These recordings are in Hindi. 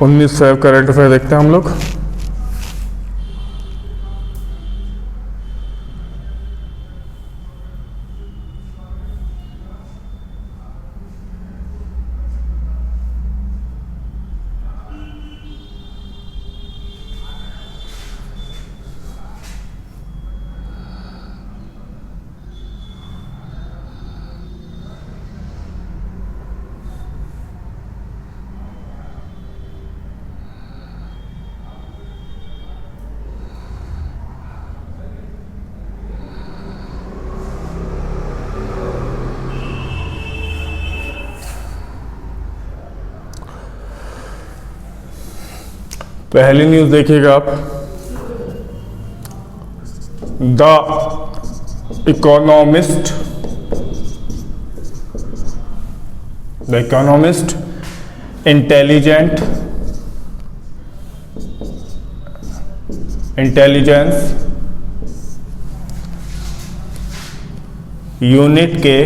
19 फेब करंट अफेयर देखते हैं हम लोग। पहली न्यूज देखिएगा आप, द इकोनॉमिस्ट इंटेलिजेंस यूनिट के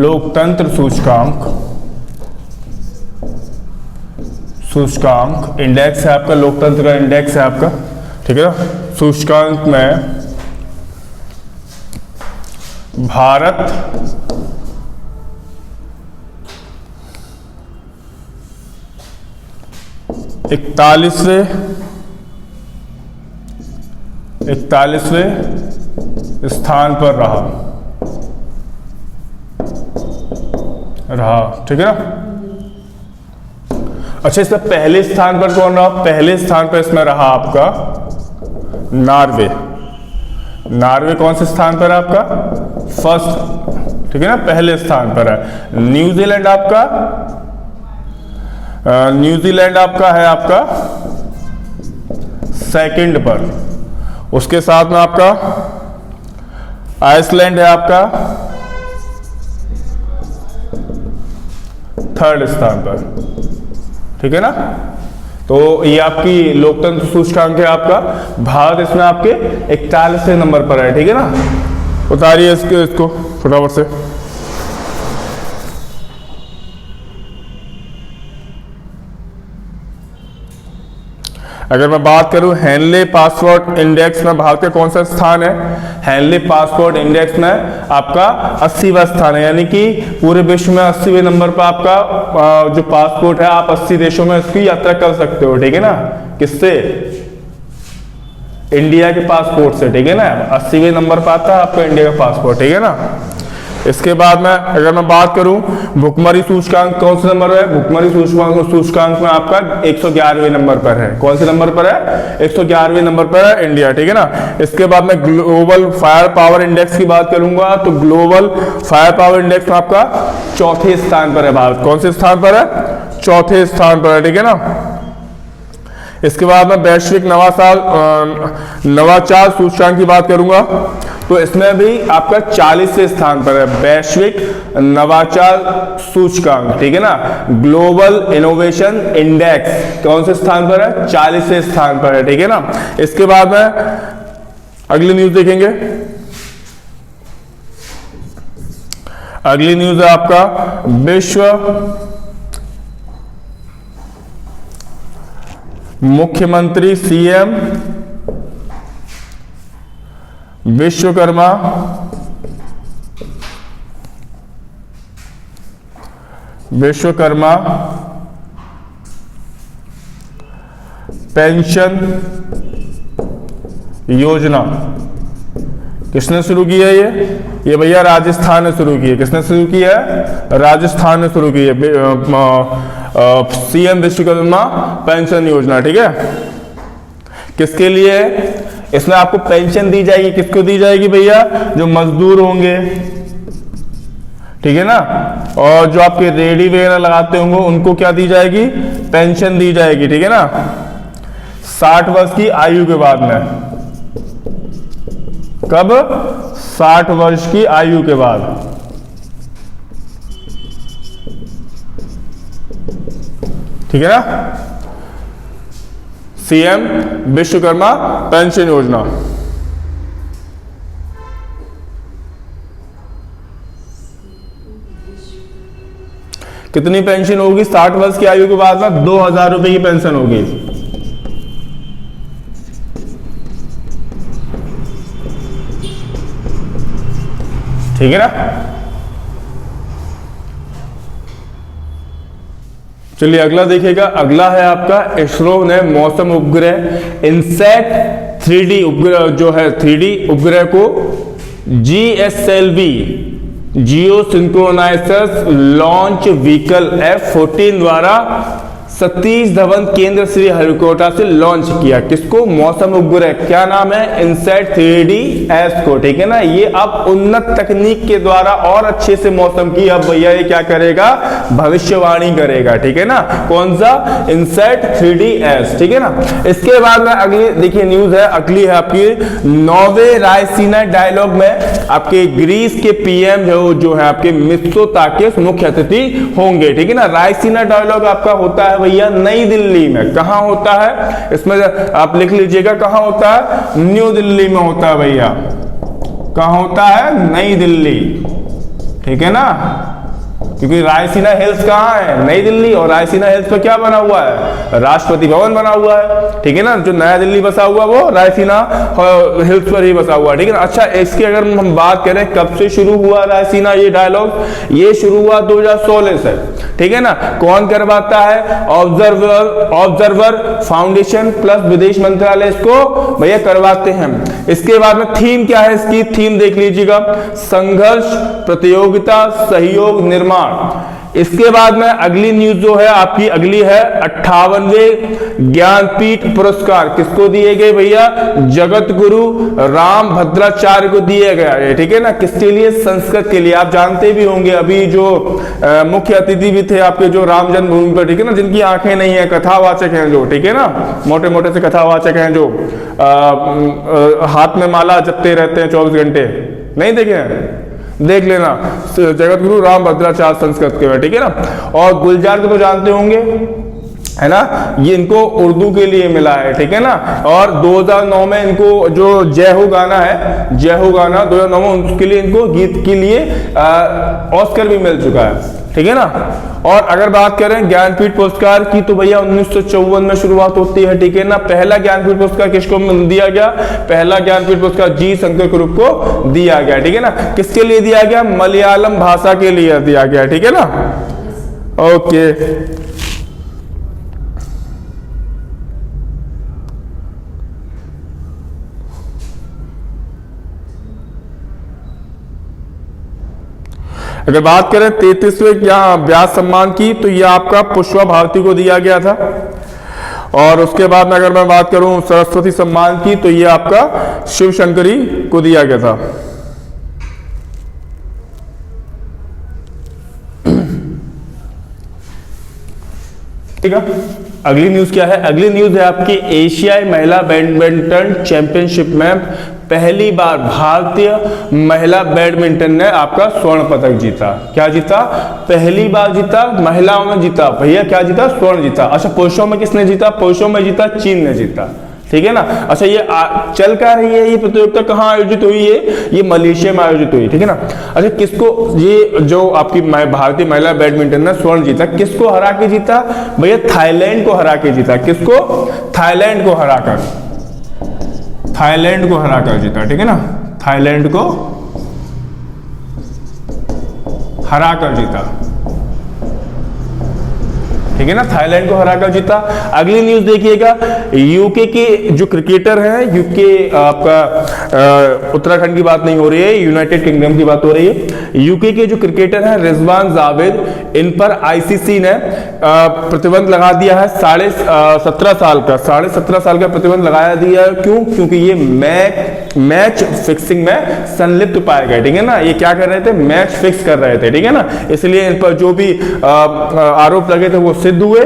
लोकतंत्र सूचकांक इंडेक्स है आपका, लोकतंत्र का इंडेक्स है आपका, ठीक है ना। सूचकांक में भारत 41वें स्थान पर रहा, ठीक है ना। अच्छा, इसमें पहले स्थान पर कौन रहा? पहले स्थान पर इसमें रहा आपका नॉर्वे कौन से स्थान पर है आपका? फर्स्ट, ठीक है ना, पहले स्थान पर है। न्यूजीलैंड आपका है आपका सेकंड पर। उसके साथ में आपका आइसलैंड है आपका थर्ड स्थान पर, ठीक है ना। तो ये आपकी लोकतंत्र सूचकांक है आपका। भारत इसमें आपके 41वें नंबर पर है, ठीक है ना। उतारिए इसको फटाफट से। अगर मैं बात करूं हेनले पासपोर्ट इंडेक्स में भारत का कौन सा स्थान है? हेनले पासपोर्ट इंडेक्स में आपका 80वां स्थान है, यानी कि पूरे विश्व में 80वें नंबर पर आपका जो पासपोर्ट है, आप 80 देशों में उसकी यात्रा कर सकते हो, ठीक है ना। किससे? इंडिया के पासपोर्ट से, ठीक है ना। 80वें नंबर पर आता है आपका इंडिया का पासपोर्ट, ठीक है ना। इसके बाद में अगर मैं बात करूं भुखमरी सूचकांक कौन से नंबर है? भुखमरी सूचकांक में आपका 111वें नंबर पर है। कौन से नंबर पर है? 111वें नंबर पर है इंडिया, ठीक है ना। इसके बाद में ग्लोबल फायर पावर इंडेक्स की बात करूंगा तो ग्लोबल फायर पावर इंडेक्स में आपका चौथे स्थान पर है भारत। कौन से स्थान पर है? चौथे स्थान पर है, ठीक है ना। इसके बाद मैं वैश्विक नवाचार सूचकांक की बात करूंगा तो इसमें भी आपका 40वें स्थान पर है वैश्विक नवाचार सूचकांक, ठीक है ना। ग्लोबल इनोवेशन इंडेक्स कौन से स्थान पर है? 40वें स्थान पर है, ठीक है ना। इसके बाद में अगली न्यूज देखेंगे। अगली न्यूज है आपका विश्व मुख्यमंत्री सीएम विश्वकर्मा पेंशन योजना किसने शुरू की है? ये भैया राजस्थान ने शुरू की है। किसने शुरू की है? राजस्थान ने शुरू की है सीएम विश्वकर्मा पेंशन योजना, ठीक है। किसके लिए? इसमें आपको पेंशन दी जाएगी। किसको दी जाएगी भैया? जो मजदूर होंगे, ठीक है ना, और जो आपके रेडी वगैरह लगाते होंगे उनको क्या दी जाएगी? पेंशन दी जाएगी, ठीक है ना। 60 वर्ष की आयु के बाद में। कब? 60 वर्ष की आयु के बाद, ठीक है ना। सीएम विश्वकर्मा पेंशन योजना। कितनी पेंशन होगी 60 वर्ष की आयु के बाद में? 2000 रुपए की पेंशन होगी। ठीक है ना। चलिए अगला देखिएगा, अगला है आपका इसरो ने मौसम उपग्रह इनसैट 3D उपग्रह जो है 3D उपग्रह को GSLV जियो सिंक्रोनाइजर्स लॉन्च व्हीकल F-14 द्वारा सतीश धवन केंद्र श्री हरिकोटा से लॉन्च किया। किसको? मौसम उपग्रह। क्या नाम है? इनसैट 3DS को। ठीक है ना। ये अब उन्नत तकनीक के द्वारा और अच्छे से मौसम की अब भैया ये क्या करेगा? भविष्यवाणी करेगा। ठीक है ना। कौन सा? INSAT 3DS। ठीक है ना। इसके बाद में अगली देखिए न्यूज है, अगली है आपकी 9वें रायसीना डायलॉग में आपके ग्रीस के पीएम जो है आपके मित्सोताकिस मुख्य अतिथि होंगे। ठीक है ना। रायसीना डायलॉग आपका होता है भैया नई दिल्ली में। कहां होता है? इसमें आप लिख लीजिएगा कहां होता है? न्यू दिल्ली में होता है भैया। कहां होता है? नई दिल्ली। ठीक है ना। क्योंकि रायसीना हिल्स कहां है? नई दिल्ली। और रायसीना हिल्स पर क्या बना हुआ है? राष्ट्रपति भवन बना हुआ है। ठीक है ना। जो नया दिल्ली बसा हुआ वो रायसीना हिल्स पर ही बसा हुआ है। ठीक है ना। अच्छा इसकी अगर हम बात करें कब से शुरू हुआ रायसीना ये डायलॉग? ये शुरू हुआ 2016 से। ठीक है ना। कौन करवाता है? ऑब्जर्वर फाउंडेशन प्लस विदेश मंत्रालय इसको भैया करवाते हैं। इसके बाद में थीम क्या है? इसकी थीम देख लीजिएगा, संघर्ष, प्रतियोगिता, सहयोग, निर्माण। इसके बाद में अगली न्यूज जो है आपकी अगली है 58वें ज्ञानपीठ पुरस्कार किसको दिए गए भैया? जगत गुरु राम भद्राचार्य को दिए गया। ठीक है ना। किसके लिए? संस्कृत के लिए। आप जानते भी होंगे अभी जो मुख्य अतिथि भी थे आपके जो राम जन्मभूमि पर। ठीक है ना। जिनकी आंखें नहीं है, कथावाचक हैं जो। ठीक है ना। मोटे मोटे से कथावाचक हैं जो हाथ में माला जपते रहते हैं 24 घंटे। नहीं देखे हैं? देख लेना, जगत गुरु राम भद्राचार्य संस्कृत के। ठीक है ना। और गुलजार को तो जानते होंगे है ना। ये इनको उर्दू के लिए मिला है। ठीक है ना। और 2009 में इनको जो जय हो गाना है, जय हो गाना 2009 में उसके लिए इनको गीत के लिए ऑस्कर भी मिल चुका है। ठीक है ना। और अगर बात करें ज्ञानपीठ पुरस्कार की तो भैया 1954 में शुरुआत होती है। ठीक है ना। पहला ज्ञानपीठ पुरस्कार किसको दिया गया? पहला ज्ञानपीठ पुरस्कार जी शंकर कुरुप को दिया गया। ठीक है ना। किसके लिए दिया गया? मलयालम भाषा के लिए दिया गया। ठीक है ना। ओके अगर बात करें 33वें व्यास सम्मान की तो यह आपका पुष्पा भारती को दिया गया था। और उसके बाद में अगर मैं बात करूं सरस्वती सम्मान की तो यह आपका शिव शंकरी को दिया गया था। ठीक है। अगली न्यूज क्या है? अगली न्यूज है आपकी एशियाई महिला बैडमिंटन चैंपियनशिप में पहली बार भारतीय महिला बैडमिंटन ने आपका स्वर्ण पदक जीता। क्या जीता? पहली बार जीता, महिलाओं ने जीता भैया। क्या जीता? स्वर्ण जीता। अच्छा पुरुषों में किसने जीता? पुरुषों में जीता चीन ने जीता। ठीक है ना। अच्छा ये चल क्या रही है? ये प्रतियोगिता कहाँ आयोजित हुई है? ये मलेशिया में आयोजित हुई। ठीक है ना। अच्छा किसको ये जो आपकी भारतीय महिला बैडमिंटन ने स्वर्ण जीता किसको हरा के जीता भैया? थाईलैंड को हरा के जीता। किसको? थाईलैंड को हराकर, थाईलैंड को हराकर जीता। ठीक है ना। थाईलैंड को हराकर जीता। ठीक है ना। थाईलैंड को हराकर जीता। अगली न्यूज देखिएगा, यूके के जो क्रिकेटर हैं, यूके आपका उत्तराखंड की बात नहीं हो रही है, यूनाइटेड किंगडम की बात हो रही है। यूके के जो क्रिकेटर हैं रिजवान जावेद, इन पर आईसीसी ने प्रतिबंध लगा दिया है 17.5 साल का, 17.5 साल का प्रतिबंध लगाया दिया। क्यों? क्योंकि ये मैच फिक्सिंग में संलिप्त पाए गए। ठीक है ना। ये क्या कर रहे थे? मैच फिक्स कर रहे थे। ठीक है ना। इसलिए इन पर जो भी आरोप लगे थे वो सिद्ध हुए।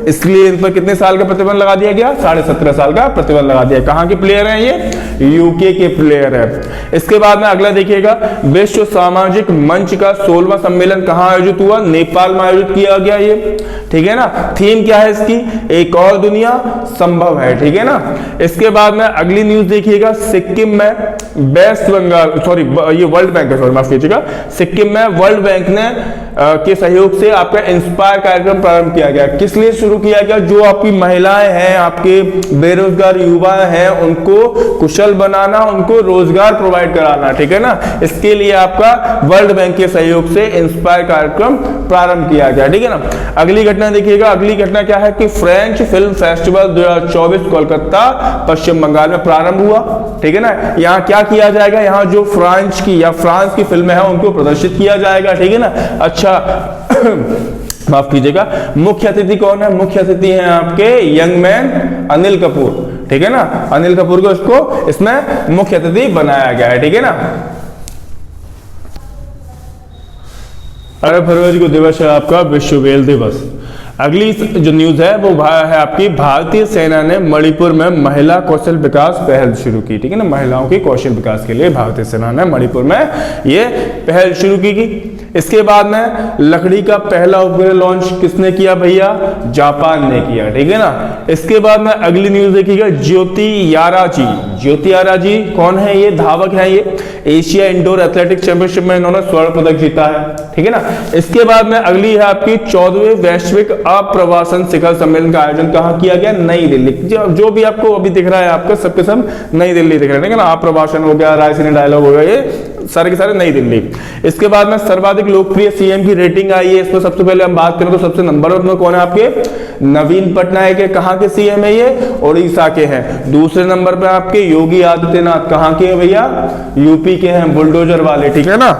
इसलिए इन पर कितने साल का प्रतिबंध लगा दिया गया? 17.5 साल का प्रतिबंध लगा दिया। कहां के प्लेयर हैं ये? यूके के प्लेयर है। इसके बाद में अगला देखिएगा, विश्व सामाजिक मंच का 16वां सम्मेलन कहां आयोजित हुआ? नेपाल में आयोजित किया गया ये, ठीक है ना। थीम क्या है इसकी? एक और दुनिया संभव है, ठीक है ना। इसके बाद में अगली न्यूज देखिएगा, सिक्किम में वेस्ट बंगाल ये वर्ल्ड बैंक है, माफ कीजिएगा, सिक्किम में वर्ल्ड बैंक ने के सहयोग से आपका इंस्पायर कार्यक्रम प्रारंभ किया गया। किस लिए शुरू किया गया? जो आपकी महिलाएं हैं, आपके बेरोजगार युवा हैं, उनको कुशल बनाना, उनको रोजगार प्रोवाइड कराना, ठीक है ना। इसके लिए आपका वर्ल्ड बैंक के सहयोग से इंस्पायर कार्यक्रम प्रारंभ किया गया, ठीक है ना। अगली घटना देखिएगा, अगली घटना क्या है कि फ्रेंच फिल्म फेस्टिवल 2024 कोलकाता पश्चिम बंगाल में प्रारंभ हुआ, ठीक है ना। यहाँ क्या किया जाएगा? यहाँ जो फ्रांस की फिल्में हैं उनको प्रदर्शित किया जाएगा, ठीक है ना। अच्छा माफ कीजिएगा, मुख्य अतिथि कौन है? मुख्य अतिथि हैं आपके यंग मैन अनिल कपूर, ठीक है ना। अनिल कपूर को इसको इसमें मुख्य अतिथि बनाया गया है, ठीक है ना। 18 फरवरी को दिवस है आपका विश्व व्हेल दिवस। अगली जो न्यूज है वो है आपकी, भारतीय सेना ने मणिपुर में महिला कौशल विकास पहल शुरू की, ठीक है ना। महिलाओं के कौशल विकास के लिए भारतीय सेना ने मणिपुर में ये पहल शुरू की। इसके बाद में लकड़ी का पहला उपग्रह लॉन्च किसने किया भैया? जापान ने किया, ठीक है ना। इसके बाद में अगली न्यूज देखिएगा, ज्योति याराजी। ज्योति याराजी कौन है? ये धावक है, ये एशिया इंडोर एथलेटिक्स चैंपियनशिप में इन्होंने स्वर्ण पदक जीता है, ठीक है ना। इसके बाद में अगली है आपकी 14वें वैश्विक अप्रवासन शिखर सम्मेलन का आयोजन कहां किया गया? नई दिल्ली। जो भी आपको अभी दिख रहा है आपका सबके सब नई दिल्ली दिख रहे हैं ना। अप्रवासन हो गया, रायसीनी डायलॉग हो गया, ये सारे के सारे नई दिल्ली। इसके बाद में सर्वाधिक लोकप्रिय सीएम की रेटिंग आई है। इसमें सबसे पहले हम बात करें तो सबसे नंबर 1 में कौन है आपके? नवीन पटनायक है। कहां के सीएम है ये? उड़ीसा के हैं। दूसरे नंबर पे आपके योगी आदित्यनाथ, कहां के हैं भैया? यूपी के हैं, बुलडोजर वाले, ठीक है ना।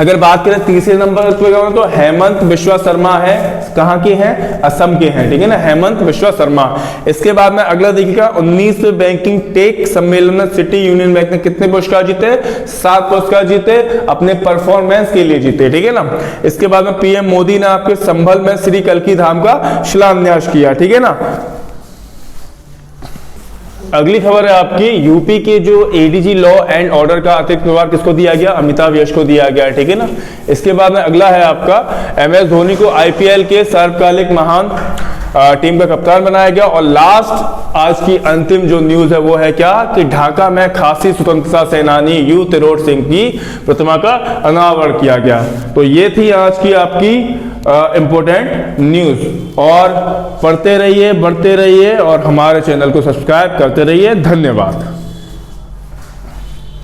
अगर बात करें तीसरे नंबर पर तो हेमंत बिश्वा शर्मा है, कहां के हैं? असम के हैं, ठीक है ना, हेमंत बिश्वा शर्मा। इसके बाद में अगला देखिएगा, 19वें बैंकिंग टेक सम्मेलन में सिटी यूनियन बैंक ने कितने पुरस्कार जीते? 7 पुरस्कार जीते, अपने परफॉर्मेंस के लिए जीते, ठीक है ना। इसके बाद में पीएम मोदी ने आपके संभल में श्री कल्की धाम का शिलान्यास किया, ठीक है ना। अगली खबर है आपकी, यूपी के जो एडीजी लॉ एंड ऑर्डर का अतिरिक्त प्रभार किसको दिया गया? अमिताभ यश को दिया गया, ठीक है ना। इसके बाद में अगला है आपका, एमएस धोनी को आईपीएल के सर्वकालिक महान टीम का कप्तान बनाया गया। और लास्ट आज की अंतिम जो न्यूज है वो है क्या कि ढाका में खासी स्वतंत्रता सेनानी यू तिरोड़ सिंह की प्रतिमा का अनावरण किया गया। तो ये थी आज की आपकी इंपॉर्टेंट न्यूज। और पढ़ते रहिए, बढ़ते रहिए और हमारे चैनल को सब्सक्राइब करते रहिए। धन्यवाद।